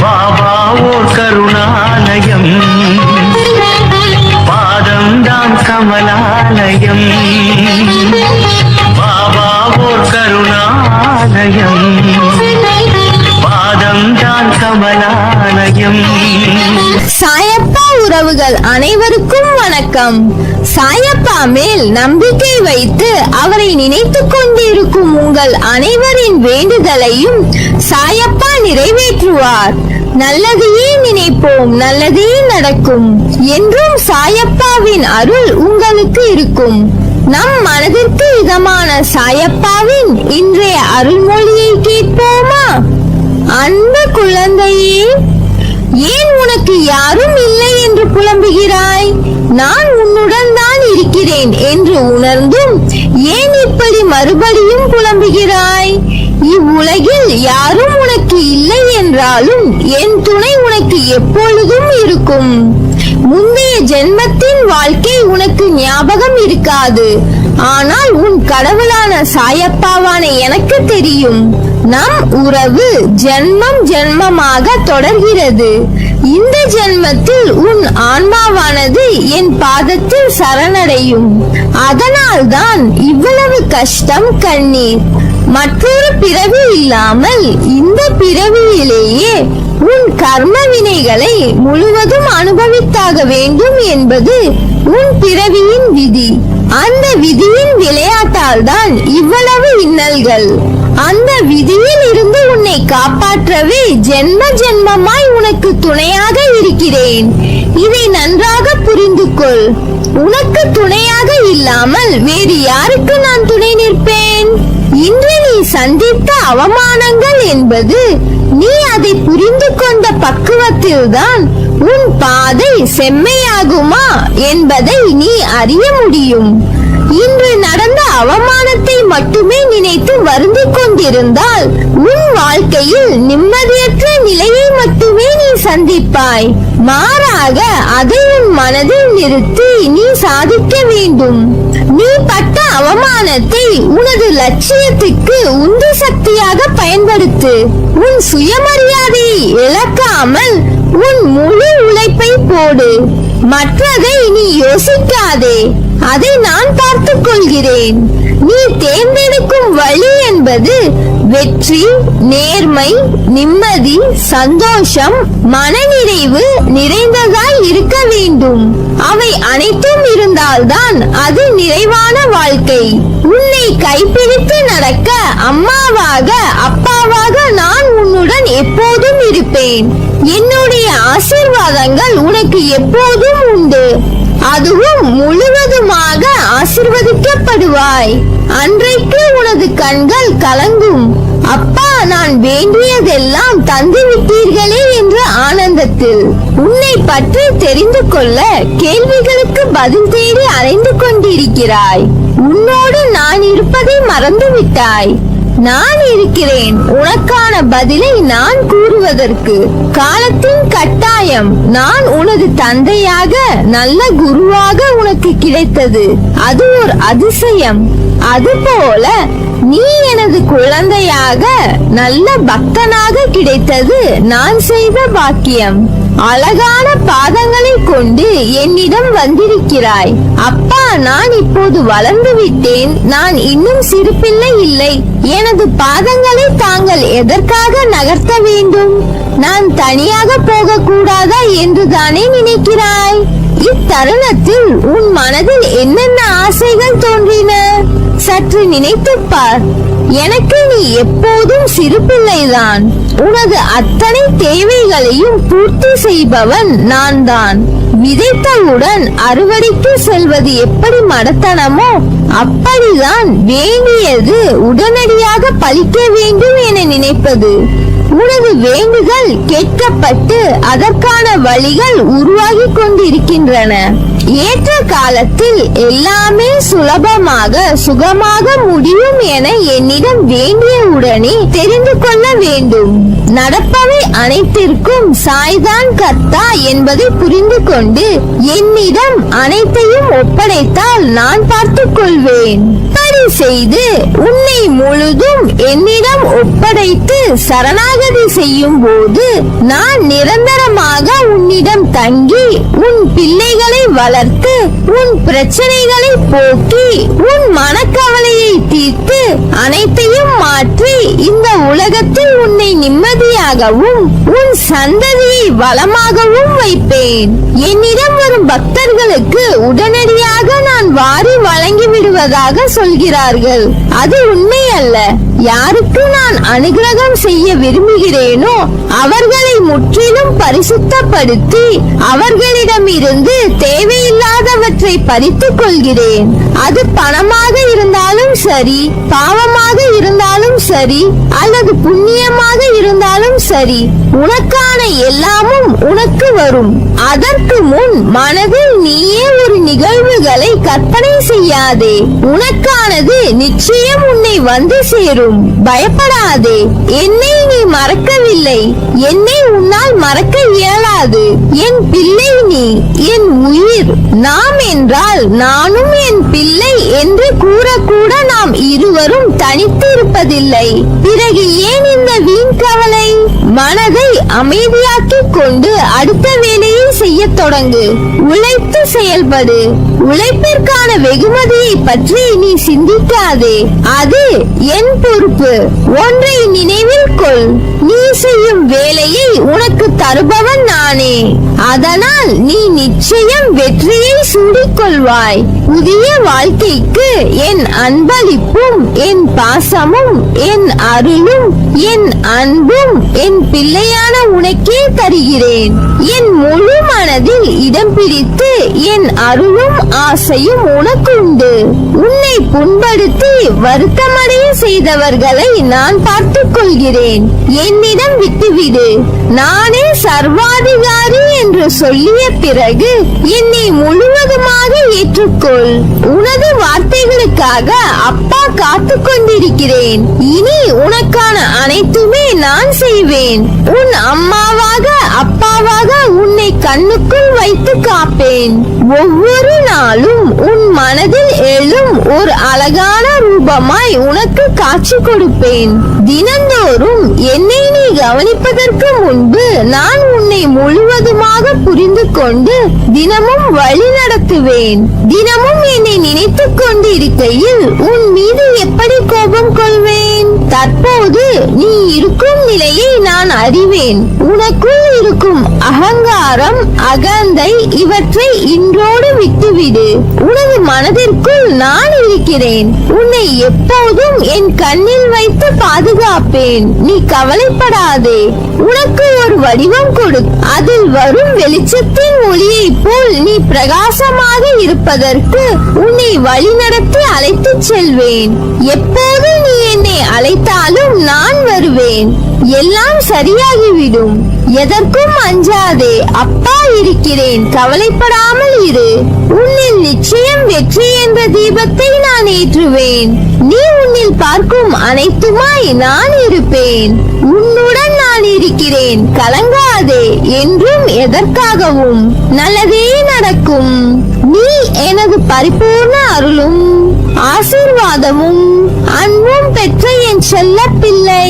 பாபா ஓர் கருணாலயம், பாதம்தான் கமலாலயம். பாபா ஓர் கருணாலயம், பாதம்தான் கமலாலயம். சாயப்பா உறவுகள் அனைவருக்கும் வணக்கம். சாயப்பா மேல் நம்பிக்கை வைத்து அவரை நினைத்துக் கொண்டிருக்கும் உங்கள் அனைவரின் வேண்டுதலையும் சாயப்பா நிறைவேற்றுவார். நல்லதையே நினைப்போம், நல்லதே நடக்கும் என்றும் சாயப்பாவின் அருள் உங்களுக்கு இருக்கும். நம் மனதிற்கு இதமான சாயப்பாவின் இன்றைய அருள்மொழியை கேட்போமா? அன்பு குழந்தையே, ஏன் உனக்கு யாரும் இல்லை என்று புலம்புகிறாய்? நான் உன்னுடன் தான் இருக்கிறேன் என்று உணர்ந்தும் ஏன் இப்படி மறுபடியும் புலம்புகிறாய்? இவ்வுலகில் யாரும் உனக்கு இல்லை என்றாலும் என் துணை உனக்கு எப்பொழுதும் இருக்கும். முந்தைய ஜென்மத்தின் வாழ்க்கை உனக்கு ஞாபகம் இருக்காது. ஆனால் உன் கடவுளான சாயப்பாவான எனக்கு தெரியும். நம் உறவு ஜென்மம் ஜென்மமாக தொடர்கிறது. இந்த ஜென்மத்தில் உன் ஆன்மாவானது என் பாதத்தில் சரணடையும். அதனால் தான் இவ்வளவு கஷ்டம், கண்ணீர். மற்றொரு பிறவி இல்லாமல் இந்த பிறவியிலேயே உன் கர்ம வினைகளை முழுவதும் அனுபவித்தாக வேண்டும் என்பது உன் பிறவியின் விதி. அந்த விதியின் விளையாட்டால் தான் இவ்வளவு இன்னல்கள். அந்த விதியில் இருந்து உன்னை காப்பாற்றவே ஜென்ம ஜென்மமாய் உனக்கு துணையாக இருக்கிறேன். இதை நன்றாக புரிந்து கொள். உனக்கு துணையாக இல்லாமல் வேறு யாருக்கு நான் துணை நிற்பேன்? இன்று நீ சந்தித்த அவமானங்கள் என்பது நீ அதை புரிந்து கொண்ட பக்குவத்தில்தான் உன் பாதை செம்மையாகுமா என்பதை நீ அறிய முடியும். இன்று நடந்த அவமானத்தை மட்டுமே நினைத்து வருந்திக் கொண்டிருந்தால் உன் வாழ்க்கையில் நிம்மதியற்ற நிலையை மட்டுமே நீ சந்திப்பாய். மாறாக அதை உன் மனதில் நிறுத்தி நீ சாதிக்க வேண்டும். நீ பட்ட அவமானத்தை உனது லட்சியத்துக்கு உந்து சக்தியாக பயன்படுத்து. உன் சுயமரியாதையை இழக்காமல் உன் முழு உழைப்பை போடு. மற்றதை நீ யோசிக்காதே, அதை நான் பார்த்துக் கொள்கிறேன். நீ தேர்ந்தெடுக்கும் வழி என்பது வெற்றி, நேர்மை, நிம்மதி, சந்தோஷம், மனநிறைவு நிறைந்ததாய் இருக்க வேண்டும். அவை அனைத்தும் இருந்தால்தான் அது நிறைவான வாழ்க்கை. உன்னை கைப்பிடித்து நடக்க அம்மாவாக அப்பாவாக நான் உன்னுடன் எப்போதும் இருப்பேன். என்னுடைய ஆசீர்வாதங்கள் உனக்கு எப்போதும் உண்டு. அதுவும் முழுவதுமாக ஆசீர்வதிக்கப்படுவாய். அன்றைக்கு உனது கண்கள் கலங்கும். அப்பா, நான் வேண்டியதெல்லாம் தந்து விட்டீர்களே என்ற ஆனந்தத்தில். உன்னை பற்றி தெரிந்து கொள்ள கேள்விகளுக்கு பதில் தேடி அலைந்து கொண்டிருக்கிறாய். உன்னோடு நான் இருப்பதை மறந்து விட்டாய். நான் இருக்கிறேன் உனக்கான பதிலை நான் கூறுவதற்கு. காலத்தின் கட்டாயம் நான் உனது தந்தையாக, நல்ல குருவாக உனக்கு கிடைத்தது. அது ஒரு அதிசயம். அதுபோல நீ எனது குழந்தையாக, நல்ல பக்தனாக கிடைத்தது நான் செய்த பாக்கியம். அழகான பாதங்களை கொண்டு என்னிடம் வந்திருக்கிறாய். அப்பா, நான் இப்போது வளர்ந்து விட்டேன். நான் இன்னும் சிறு பிள்ளை இல்லை. எனது பாதங்களை தாங்கள் எதற்காக நகர்த்த வேண்டும்? நான் தனியாக போக கூடாதா என்று தானே நினைக்கிறாய்? இத்தருணத்தில் உன் மனதில் என்னென்ன ஆசைகள் தோன்றின? சற்று நினைத்துப் பார். எனக்கு நீ எப்போதும் சிறு பிள்ளைதான். உனது அத்தனை தேவைகளையும் பூர்த்தி செய்பவன் நான் தான். விதைத்தவுடன் அறுவடைக்கு செல்வது எப்படி மடத்தனமோ அப்படிதான் வேண்டியது உடனடியாக பலிக்க வேண்டும் என நினைப்பது. உனது வேண்டுதல் கேட்கப்பட்டு அதற்கான வழிகள் உருவாகி கொண்டிருக்கின்றன. ஏற்ற காலத்தில் எல்லாமே சுலபமாக சுகமாக முடியும் என என்னிடம் வேண்டிய உடனே தெரிந்து கொள்ள வேண்டும். நடப்பவை அனைத்திற்கும் சாய்தான் கர்த்தா என்பதை புரிந்து கொண்டு என்னிடம் அனைத்தையும் ஒப்படைத்தால் நான் பார்த்துக் கொள்வேன். இப்படி செய்து உன்னை முழுதும் என்னிடம் ஒப்படைத்து சரணாகதி செய்யும் போது நான் நிரந்தரமாக உன்னிடம் தங்கி உன் பிள்ளைகளை வளர்த்து உன் பிரச்சனைகளை போக்கி உன் மனக்கவலையை தீர்த்து அனைத்தையும் மாற்றி இந்த உலகத்தில் உன்னை நிம்மதியாகவும் உன் சந்ததியை வளமாகவும் வைப்பேன். என்னிடம் வரும் பக்தர்களுக்கு உடனடியாக நான் வாரி வழங்கி விடுவதாக சொல்கிறார்கள். அது உண்மை அல்ல. யாருக்கு நான் அனுகிரகம் செய்ய விரும்புகிறேனோ அவர்களை முற்றிலும் பரிசுத்தப்படுத்தி அவர்களிடமிருந்து தேவையில்லாதவற்றை பறித்துக் கொள்கிறேன். அது பணமாக இருந்தாலும் சரி, பாவமாக இருந்தாலும் சரி, அல்லது புண்ணியமாக இருந்தாலும் சரி, உனக்கான எல்லாமும் உனக்கு வரும். அதற்கு முன் மனதில் நீயே ஒரு நிகழ்வுகளை கற்பனை செய்யாதே. உனக்கானது நிச்சயம் உன்னை வந்து சேரும். பயப்படாதே. என்னை நீ மறக்கவில்லை. என்னை உன்னால் மறக்க இயலாது. என் பிள்ளை நீ, என் உயிர். நாம் என்றால் நானும் என் பிள்ளை என்று கூறக்கூட நாம் இருவரும் தனித்து இருப்பதில்லை. பிறகு ஏன் இந்த வீண் கவலை? மனதை அமைதியாக்கிக் கொண்டு அடுத்த வேலையை செய்ய தொடங்கு. உழைத்து செயல்படு. உழைப்பிற்கான வெகுமதியை பற்றி நீ சிந்திக்காதே. அது என் பொறுப்பு. ஒன்றை நினைவில் கொள், நீ செய்யும் வேலையை உனக்கு தருபவன் நானே. அதனால் நீ நிச்சயம் வெற்றியை சூடிக்கொள்வாய். புதிய வாழ்க்கைக்கு என் அன்பளிப்பும் என் பாசமும் என் அருளும் என் அன்பும் என் பிள்ளையான உனக்கே தருகிறேன். என் முழு மனதில் இடம் பிடித்து என் அருளும் ஆசையும் உனக்கு உண்டு. உன்னை புண்படுத்தி வருத்தமடைய செய்தவர்களை நான் பார்த்துக் கொள்கிறேன். என்னிடம் விட்டுவிடு. நானே சர்வாதிகாரி என்று சொல்லிய பிறகு என்னை முழுவதுமாக ஏற்றுக்கொள். உனது வார்த்தைகளுக்காக அப்பா காத்து கொண்டிருக்கிறேன். இனி உனக்கான அனைத்துமே நான் செய்வேன். உன் அம்மாவாக அப்பாவாக உன்னை கண்ணுக்குள் வைத்து காப்பேன். ஒவ்வொரு நாளும் உன் மனதில் எழும் ஒரு அழகான ரூபமாய் உனக்கு காட்சி கொடுப்பேன். தினந்தோறும் என்னை நீ கவனிப்பதற்கு முன்பு நான் உன்னை முழுவதுமாக புரிந்து கொண்டு தினமும் வழி நடத்துவேன். தினமும் என்னை நினைத்துக் கொண்டு இருக்கையில் உன் மீது எப்படி கோபம் கொள்வேன்? தற்போது நீ இருக்கும் நிலையை நான் அறிவேன். உனக்குள் இருக்கும் அகங்காரம், அகந்தை இவற்றை இன்றோடு விட்டுவிடு. உனது மனதிற்குள் நான் இருக்கிறேன். உன்னை எப்போதும் என் கண்ணில் வைத்து பாதுகாப்பேன். நீ கவலைப்படாதே. உனக்கு ஒரு வடிவம் கொடு. அதில் வரும் வெளிச்சத்தின் ஒளியை போல் நீ பிரகாசமாக இருப்பதற்கு உன்னை வழிநடத்தி அழைத்துச் செல்வேன். எப்போது நீ என்னை அழைத்தாலும் நான் வருவேன். எல்லாம் சரியாகிவிடும். எதற்கும் அஞ்சாதே. அப்பா இருக்கிறேன். கவலைப்படாமல் இரு. உன்னில் நிச்சயம் வெற்றி என்ற தீபத்தை நான் ஏற்றுவேன். நீ உன்னில் பார்க்கும் அனைத்துமாய் நான் இருப்பேன். உன்னுடன் நான் இருக்கிறேன். கலங்காதே. என்றும் எதற்காகவும் நல்லதே நடக்கும். நீ எனது பரிபூர்ண அருளும் ஆசீர்வாதமும் அன்பும் பெற்ற என் செல்ல பிள்ளை.